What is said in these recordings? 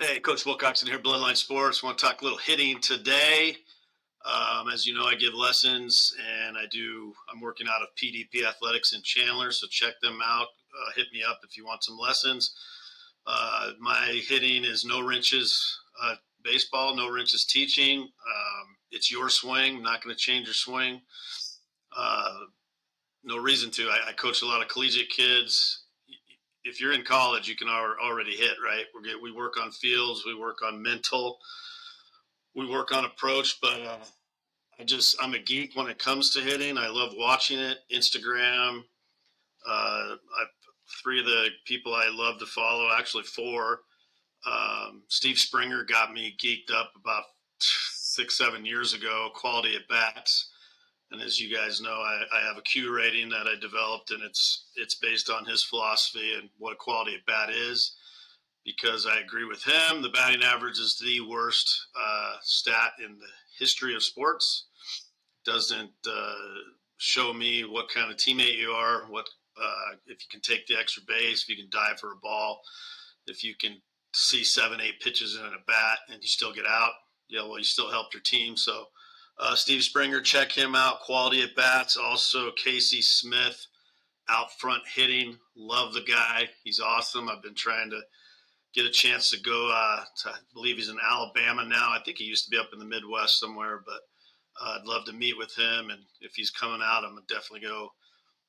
Hey, Coach Wilcoxon here, Bloodline Sports. Want to talk a little hitting today. As you know, I give lessons, and I'm working out of PDP Athletics in Chandler, so check them out. Hit me up if you want some lessons. My hitting is no wrenches baseball, no wrenches teaching. It's your swing. I'm not going to change your swing. Uh, no reason to. I coach a lot of collegiate kids. If you're in college, you can already hit, right? We work on fields, we work on mental, we work on approach, but I'm a geek when it comes to hitting. I love watching it. Instagram. Three of the people I love to follow, actually four. Steve Springer got me geeked up about 6, 7 years ago. Quality at bats. And as you guys know, I have a Q rating that I developed, and it's based on his philosophy and what a quality at bat is. Because I agree with him, the batting average is the worst stat in the history of sports. Doesn't show me what kind of teammate you are, what if you can take the extra base, if you can dive for a ball, if you can see 7, 8 pitches in a bat and you still get out. Yeah, well, you still helped your team. So Steve Springer, check him out. Quality at bats. Also Casey Smith, out front hitting. Love the guy. He's awesome. I've been trying to get a chance to go I believe he's in Alabama now. I think he used to be up in the Midwest somewhere, but I'd love to meet with him. And if he's coming out, I'm going to definitely go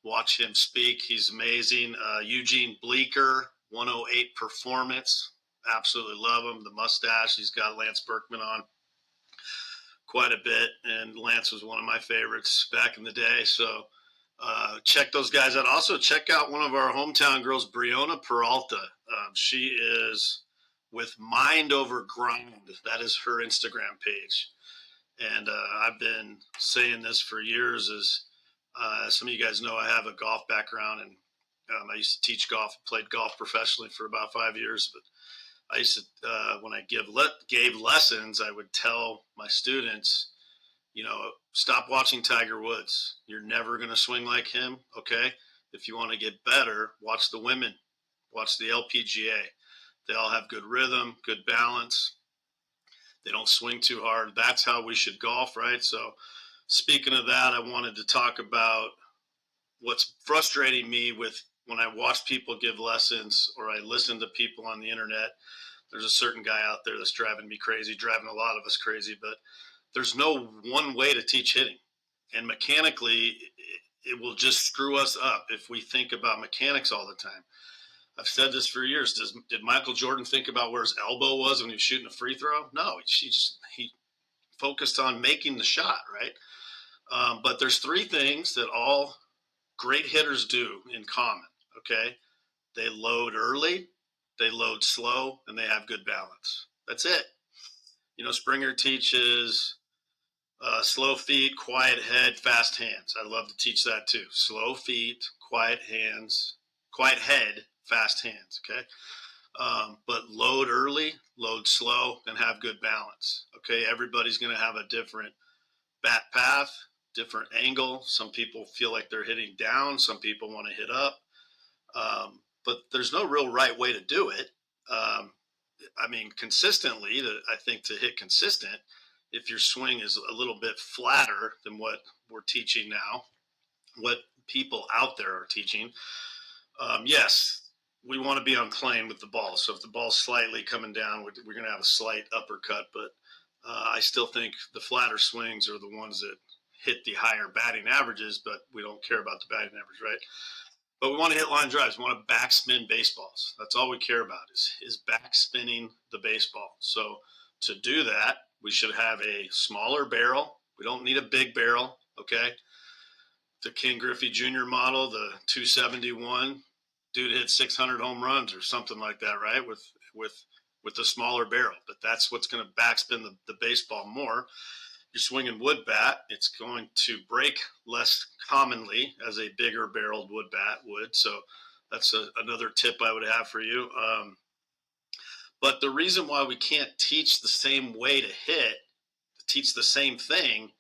watch him speak. He's amazing. Eugene Bleeker, 108 Performance. Absolutely love him. The mustache. He's got Lance Berkman on quite a bit, and Lance was one of my favorites back in the day. So check those guys out. Also, check out one of our hometown girls, Briona Peralta. She is with Mind Over Grind. That is her Instagram page. And I've been saying this for years. Some of you guys know, I have a golf background, and I used to teach golf, played golf professionally for about 5 years. But I used to, when I gave lessons, I would tell my students, stop watching Tiger Woods. You're never going to swing like him, okay? If you want to get better, watch the women. Watch the LPGA. They all have good rhythm, good balance. They don't swing too hard. That's how we should golf, right? So speaking of that, I wanted to talk about what's frustrating me with when I watch people give lessons or I listen to people on the internet. There's a certain guy out there that's driving me crazy, driving a lot of us crazy, but there's no one way to teach hitting. And mechanically, it will just screw us up if we think about mechanics all the time. I've said this for years. Did Michael Jordan think about where his elbow was when he was shooting a free throw? No, he focused on making the shot, right? But there's three things that all great hitters do in common, okay? They load early, they load slow, and they have good balance. That's it. Springer teaches slow feet, quiet head, fast hands. I love to teach that too. Slow feet, quiet head, fast hands, okay? But load early, load slow, and have good balance, okay? Everybody's going to have a different bat path, different angle. Some people feel like they're hitting down. Some people want to hit up. But there's no real right way to do it. Consistently, I think to hit consistent, if your swing is a little bit flatter than what we're teaching now, what people out there are teaching, yes, we want to be on plane with the ball. So if the ball's slightly coming down, we're going to have a slight uppercut. But I still think the flatter swings are the ones that hit the higher batting averages, but we don't care about the batting average, right? But we want to hit line drives. We want to backspin baseballs. That's all we care about is backspinning the baseball. So to do that, we should have a smaller barrel. We don't need a big barrel, okay? The King Griffey Jr. model, the 271, dude hit 600 home runs or something like that, right? With a smaller barrel. But that's what's going to backspin the baseball more. You're swinging wood bat, it's going to break less commonly as a bigger barreled wood bat would. So that's another tip I would have for you. But the reason why we can't teach the same way to hit, teach the same thing,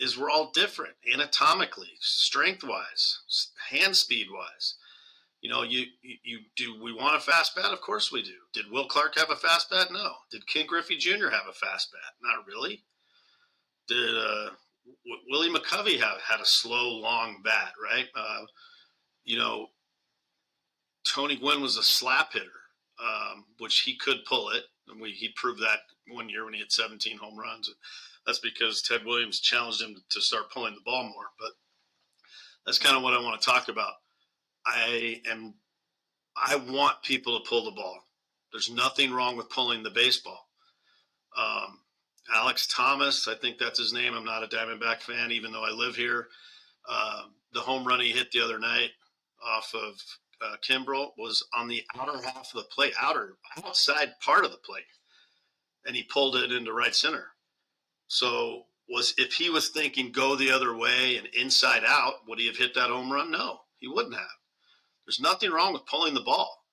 is we're all different anatomically, strength-wise, hand speed-wise. You do we want a fast bat? Of course we do. Did Will Clark have a fast bat? No. Did Ken Griffey Jr. have a fast bat? Not really. Did Willie McCovey have had a slow, long bat? Right. You know, Tony Gwynn was a slap hitter, which he could pull it. And he proved that one year when he hit 17 home runs. That's because Ted Williams challenged him to start pulling the ball more. But that's kind of what I want to talk about. I want people to pull the ball. There's nothing wrong with pulling the baseball. Alex Thomas, I think that's his name. I'm not a Diamondback fan, even though I live here. The home run he hit the other night off of Kimbrel was on the outer half of the plate, outside part of the plate, and he pulled it into right center. So if he was thinking go the other way and inside out, would he have hit that home run? No, he wouldn't have. There's nothing wrong with pulling the ball.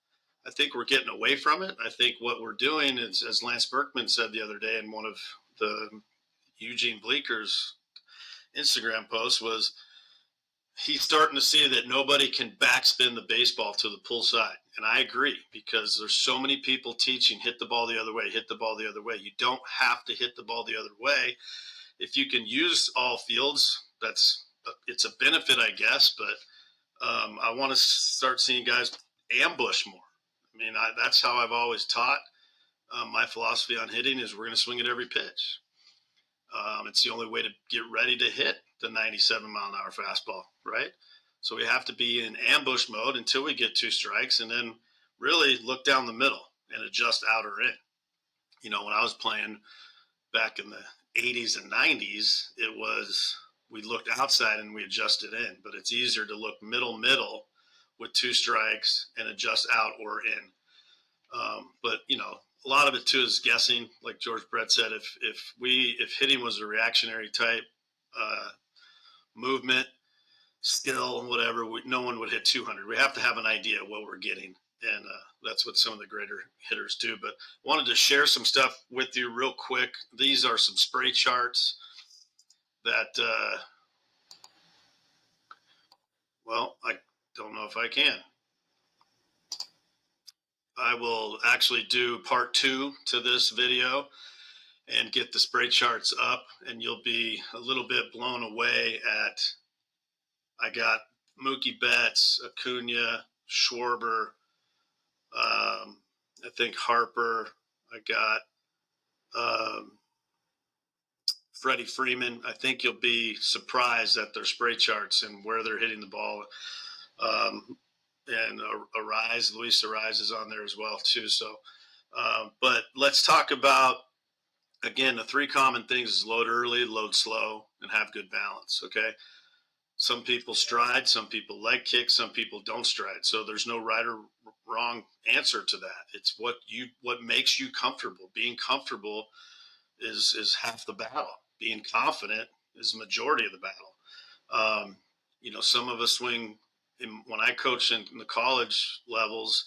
I think we're getting away from it. I think what we're doing is, as Lance Berkman said the other day in one of the Eugene Bleeker's Instagram posts, was he's starting to see that nobody can backspin the baseball to the pull side. And I agree, because there's so many people teaching hit the ball the other way, hit the ball the other way. You don't have to hit the ball the other way. If you can use all fields, it's a benefit, I guess. But I want to start seeing guys ambush more. I mean, that's how I've always taught. My philosophy on hitting is we're going to swing at every pitch. It's the only way to get ready to hit the 97-mile-an-hour fastball, right? So we have to be in ambush mode until we get 2 strikes, and then really look down the middle and adjust out or in. When I was playing back in the 80s and 90s, it was we looked outside and we adjusted in. But it's easier to look middle with 2 strikes and adjust out or in. But a lot of it too is guessing. Like George Brett said, if hitting was a reactionary type movement, skill, whatever, no one would hit 200. We have to have an idea of what we're getting, and that's what some of the greater hitters do. But wanted to share some stuff with you real quick. These are some spray charts that, I don't know if I can. I will actually do part 2 to this video and get the spray charts up, and you'll be a little bit blown away at, I got Mookie Betts, Acuna, Schwarber, I think Harper, I got Freddie Freeman. I think you'll be surprised at their spray charts and where they're hitting the ball. And Luis Arise is on there as well too. So, but let's talk about, again, the 3 common things is load early, load slow, and have good balance. Okay. Some people stride, some people leg kick, some people don't stride. So there's no right or wrong answer to that. It's what makes you comfortable. Being comfortable is half the battle. Being confident is the majority of the battle. Some of us swing. When I coach in the college levels,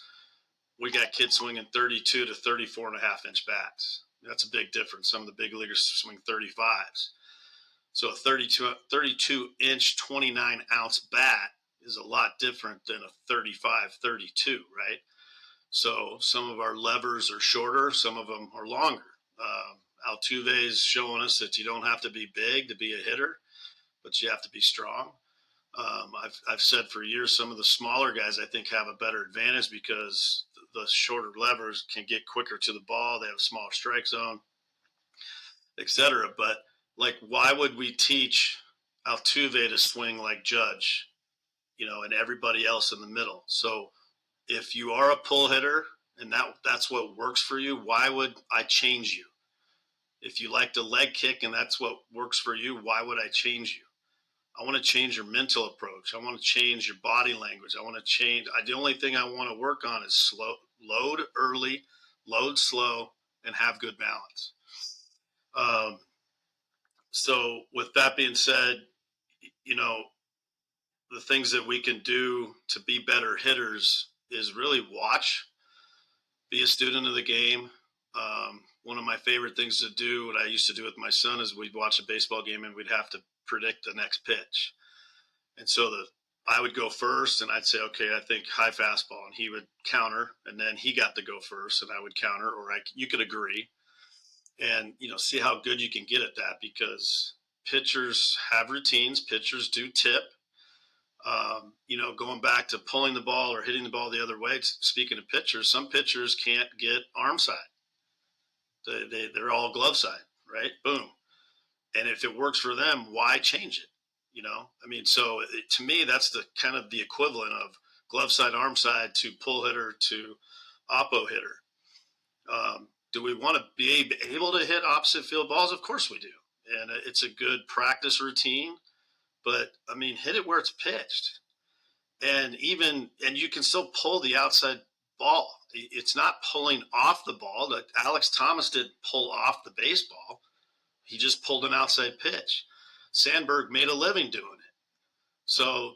we got kids swinging 32 to 34 and a half inch bats. That's a big difference. Some of the big leaguers swing 35s. So a 32 inch, 29 ounce bat is a lot different than a 35, 32, right? So some of our levers are shorter, some of them are longer. Altuve is showing us that you don't have to be big to be a hitter, but you have to be strong. I've said for years, some of the smaller guys I think have a better advantage because the shorter levers can get quicker to the ball. They have a smaller strike zone, etc. But why would we teach Altuve to swing like Judge, and everybody else in the middle? So if you are a pull hitter and that's what works for you, why would I change you? If you like to leg kick and that's what works for you, why would I change you? I want to change your mental approach. I want to change your body language. I want to change. The only thing I want to work on is load early, load slow, and have good balance. So with that being said, the things that we can do to be better hitters is really watch, be a student of the game. One of my favorite things to do, what I used to do with my son, is we'd watch a baseball game and we'd have to predict the next pitch. And so I would go first, and I'd say, okay, I think high fastball, and he would counter, and then he got to go first, and I would counter, or you could agree, and see how good you can get at that, because pitchers have routines. Pitchers do tip. Going back to pulling the ball or hitting the ball the other way. Speaking of pitchers, some pitchers can't get arm side. They're all glove side, right? Boom. And if it works for them, why change it? So to me, that's the kind of the equivalent of glove side, arm side to pull hitter to oppo hitter. Do we want to be able to hit opposite field balls? Of course we do. And it's a good practice routine, but hit it where it's pitched. And you can still pull the outside ball. It's not pulling off the ball. That Alex Thomas didn't pull off the baseball. He just pulled an outside pitch. Sandberg made a living doing it. So,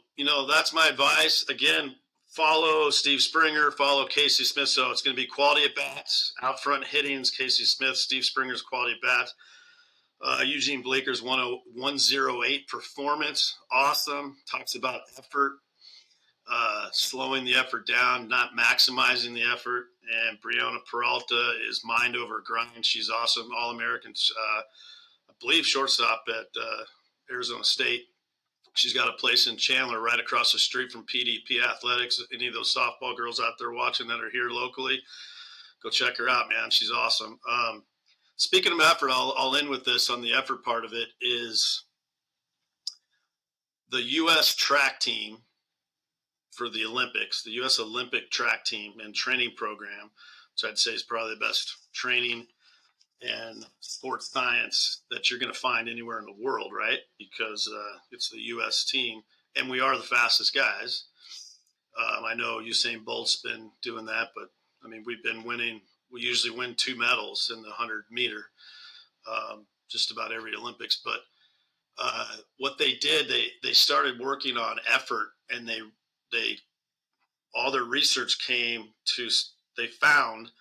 that's my advice. Again, follow Steve Springer, follow Casey Smith. So it's going to be quality at bats, out front hittings, Casey Smith, Steve Springer's quality at bats. Eugene Bleeker's 108 performance. Awesome. Talks about effort, slowing the effort down, not maximizing the effort. And Brianna Peralta is mind over grind. She's awesome. All-American, I believe, shortstop at Arizona State. She's got a place in Chandler right across the street from PDP Athletics. Any of those softball girls out there watching that are here locally, go check her out, man. She's awesome. Speaking of effort, I'll end with this on the effort part of it. Is the U.S. track team for the Olympics, the U.S. Olympic track team and training program, which I'd say is probably the best training and sports science that you're going to find anywhere in the world, right? Because it's the U.S. team, and we are the fastest guys. I know Usain Bolt's been doing that, but we've been winning. We usually win 2 medals in the 100 meter, just about every Olympics. But what they did, they started working on effort, and they all their research they found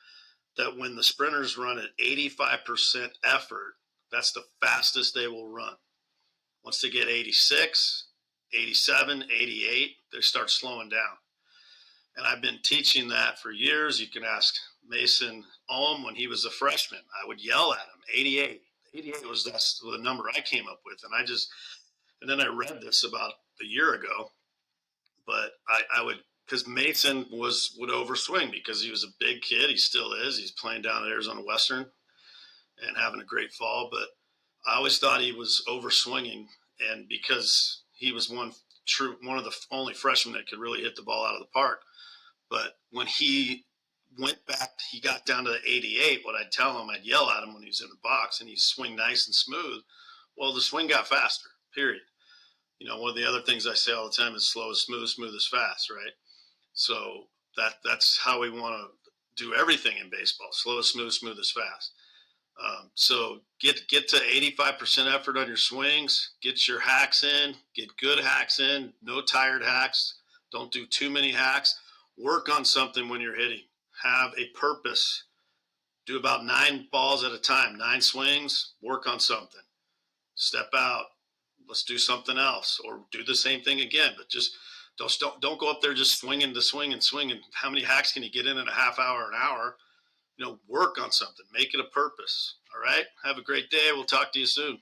that when the sprinters run at 85% effort, that's the fastest they will run. Once they get 86, 87, 88, they start slowing down. And I've been teaching that for years. You can ask Mason Ohm when he was a freshman. I would yell at him, 88. 88 that's the number I came up with. And then I read this about a year ago, but I would, because Mason would overswing because he was a big kid. He still is. He's playing down at Arizona Western and having a great fall. But I always thought he was overswinging, and because he was one of the only freshmen that could really hit the ball out of the park. But when he went back, he got down to 88. What I'd tell him, I'd yell at him when he was in the box, and he'd swing nice and smooth. Well, the swing got faster, period. One of the other things I say all the time is slow is smooth, smooth is fast, right? So that's how we want to do everything in baseball. Slow is smooth, smooth is fast. So get to 85% effort on your swings. Get your hacks in. Get good hacks in. No tired hacks. Don't do too many hacks. Work on something when you're hitting. Have a purpose. Do about 9 balls at a time. 9 swings. Work on something. Step out. Let's do something else, or do the same thing again. But just don't go up there just swinging to swing and swing. And how many hacks can you get in a half hour, an hour? Work on something. Make it a purpose. All right. Have a great day. We'll talk to you soon.